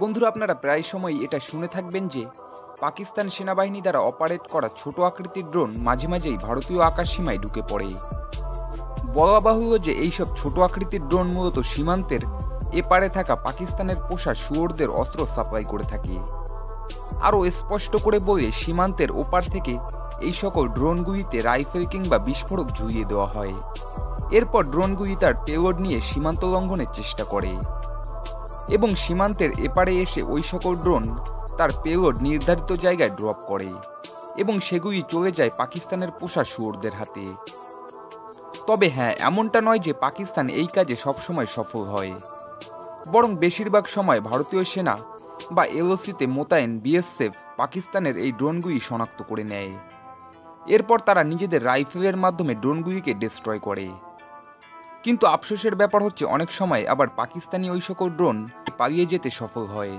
বন্ধুরা, আপনারা প্রায় সময় এটা শুনে থাকবেন যে পাকিস্তান সেনাবাহিনী দ্বারা অপারেট করা ছোট আকৃতির ড্রোন মাঝে মাঝেই ভারতীয় আকাশসীমায় ঢুকে পড়ে। বলা বাহুল্য যে এইসব ছোট আকৃতির ড্রোন মূলত সীমান্তের এপারে থাকা পাকিস্তানের পোষা শুয়োরদের অস্ত্র সাপ্লাই করে থাকে। আরও স্পষ্ট করে বলে, সীমান্তের ওপার থেকে এই সকল ড্রোনগুলিতে রাইফেল কিংবা বিস্ফোরক ঝুলিয়ে দেওয়া হয়। এরপর ড্রোনগুলি তার পেলোড নিয়ে সীমান্ত লঙ্ঘনের চেষ্টা করে এবং সীমান্তের এপারে এসে ওই সকল ড্রোন তার পেলোড নির্ধারিত জায়গায় ড্রপ করে এবং সেগুলি চলে যায় পাকিস্তানের পোষা শুয়োরদের হাতে। তবে হ্যাঁ, এমনটা নয় যে পাকিস্তান এই কাজে সবসময় সফল হয়, বরং বেশিরভাগ সময় ভারতীয় সেনা বা এলওসিতে মোতায়েন বিএসএফ পাকিস্তানের এই ড্রোনগুলি শনাক্ত করে নেয়। এরপর তারা নিজেদের রাইফেলের মাধ্যমে ড্রোনগুলিকে ডিস্ট্রয় করে। কিন্তু আফসোসের ব্যাপার হচ্ছে, অনেক সময় আবার পাকিস্তানি ওই সকল ড্রোন পালিয়ে যেতে সফল হয়।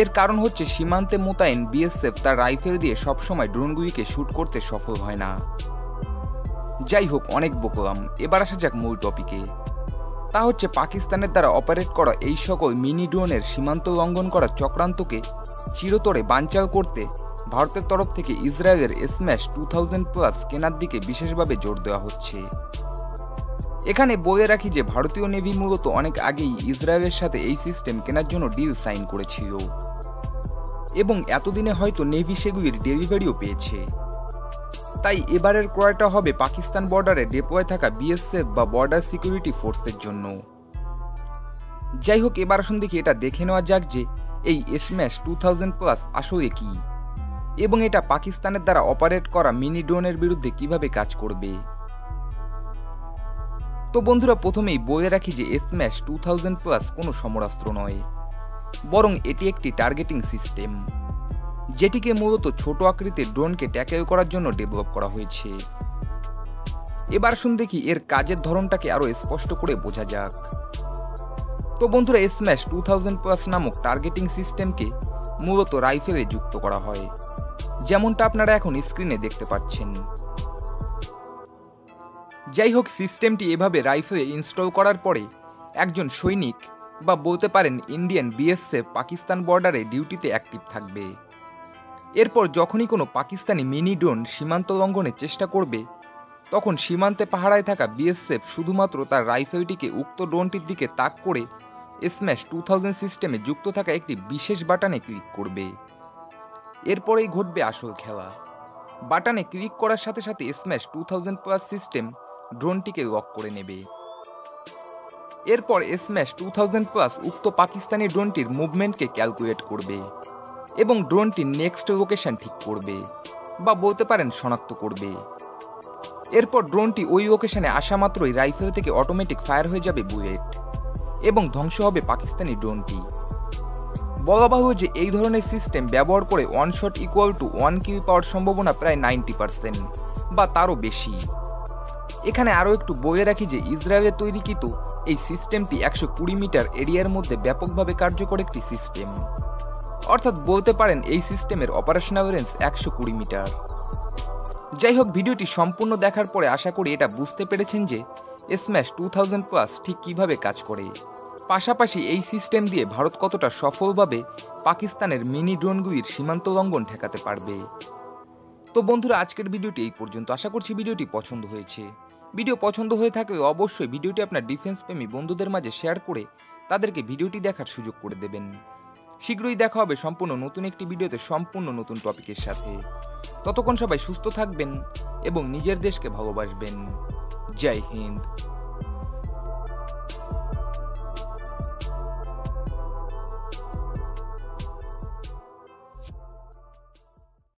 এর কারণ হচ্ছে সীমান্তে মোতায়েন বিএসএফ তার রাইফেল দিয়ে সবসময় ড্রোনগুলিকে শ্যুট করতে সফল হয় না। যাই হোক, অনেক বকলাম, এবার আসা যাক মূল টপিকে। তা হচ্ছে পাকিস্তানের দ্বারা অপারেট করা এই সকল মিনি ড্রোনের সীমান্ত লঙ্ঘন করা চক্রান্তকে চিরতরে বানচাল করতে ভারতের তরফ থেকে ইসরায়েলের স্ম্যাশ 2000+ কেনার দিকে বিশেষভাবে জোর দেওয়া হচ্ছে। এখানে বলে রাখি যে ভারতীয় নেভি মূলত অনেক আগেই ইসরায়েলের সাথে এই সিস্টেম কেনার জন্য ডিল সাইন করেছিল এবং এতদিনে হয়তো নেভি সেগুলির ডেলিভারিও পেয়েছে। তাই এবারের ক্রয়টা হবে পাকিস্তান বর্ডারে ডেপ্লয় থাকা বিএসএফ বা বর্ডার সিকিউরিটি ফোর্সের জন্য। যাই হোক, এবার আসুন দেখি এটা দেখে নেওয়া যাক যে এই স্ম্যাশ 2000+ আসলে কি এবং এটা পাকিস্তানের দ্বারা অপারেট করা মিনি ড্রোনের বিরুদ্ধে কিভাবে কাজ করবে। তো বন্ধুরা, প্রথমেই বলে রাখি যে স্ম্যাশ 2000+ কোনো সমরাস্ত্র নয়, বরং এটি একটি টার্গেটিং সিস্টেম, যেটিকে মূলত ছোট আকৃতির ড্রোনকে ট্যাকেল করার জন্য ডেভেলপ করা হয়েছে। এবার শুন দেখি এর কাজের ধরনটাকে আরও স্পষ্ট করে বোঝা যাক। তো বন্ধুরা, স্ম্যাশ 2000+ নামক টার্গেটিং সিস্টেমকে মূলত রাইফেলে যুক্ত করা হয়, যেমনটা আপনারা এখন স্ক্রিনে দেখতে পাচ্ছেন। যাই হোক, সিস্টেমটি এভাবে রাইফেলে ইনস্টল করার পরে একজন সৈনিক বা বলতে পারেন ইন্ডিয়ান বিএসএফ পাকিস্তান বর্ডারে ডিউটিতে অ্যাক্টিভ থাকবে। এরপর যখনই কোনো পাকিস্তানি মিনি ড্রোন সীমান্ত লঙ্ঘনের চেষ্টা করবে, তখন সীমান্তে পাহারায় থাকা বিএসএফ শুধুমাত্র তার রাইফেলটিকে উক্ত ড্রোনটির দিকে তাক করে স্ম্যাশ 2000 সিস্টেমে যুক্ত থাকা একটি বিশেষ বাটনে ক্লিক করবে। এরপরেই ঘটবে আসল খেলা। বাটনে ক্লিক করার সাথে সাথে স্ম্যাশ 2000+ সিস্টেম ড্রোনটিকে লক করে নেবে। এরপর স্ম্যাশ 2000+ উক্ত পাকিস্তানি ড্রোনটির মুভমেন্টকে ক্যালকুলেট করবে এবং ড্রোনটির নেক্সট লোকেশন ঠিক করবে বা বলতে পারেন শনাক্ত করবে। এরপর ড্রোনটি ওই লোকেশনে আসা মাত্রই রাইফেল থেকে অটোমেটিক ফায়ার হয়ে যাবে বুলেট এবং ধ্বংস হবে পাকিস্তানি ড্রোনটি। বলা বাহুল্য যে এই ধরনের সিস্টেম ব্যবহার করে 1 শট ইকুয়াল টু 1 কিল পাওয়ার সম্ভাবনা প্রায় 90% বা তারও বেশি। এখানে আরও একটু বলে রাখি যে ইসরায়েলের তৈরিকৃত এই সিস্টেমটি 120 মিটার এরিয়ার মধ্যে ব্যাপকভাবে কার্যকর একটি সিস্টেম, অর্থাৎ বলতে পারেন এই সিস্টেমের অপারেশনাল রেঞ্জ 120 মিটার। যাই হোক, ভিডিওটি সম্পূর্ণ দেখার পরে আশা করি এটা বুঝতে পেরেছেন যে স্ম্যাশ 2000+ ঠিক কিভাবে কাজ করে, পাশাপাশি এই সিস্টেম দিয়ে ভারত কতটা সফলভাবে পাকিস্তানের মিনি ড্রোনগুলির সীমান্ত লঙ্ঘন ঠেকাতে পারবে। তো বন্ধুরা, আজকের ভিডিওটি এই পর্যন্ত। আশা করছি ভিডিওটি পছন্দ হয়েছে। ভিডিও পছন্দ হয়ে থাকলে অবশ্যই ভিডিওটি আপনার ডিফেন্স প্রেমী বন্ধুদের মাঝে শেয়ার করে তাদেরকে ভিডিওটি দেখার সুযোগ করে দেবেন। শীঘ্রই দেখা হবে সম্পূর্ণ নতুন একটি ভিডিওতে সম্পূর্ণ নতুন টপিকের সাথে। ততক্ষণ সবাই সুস্থ থাকবেন এবং নিজের দেশকে ভালোবাসবেন। জয় হিন্দ।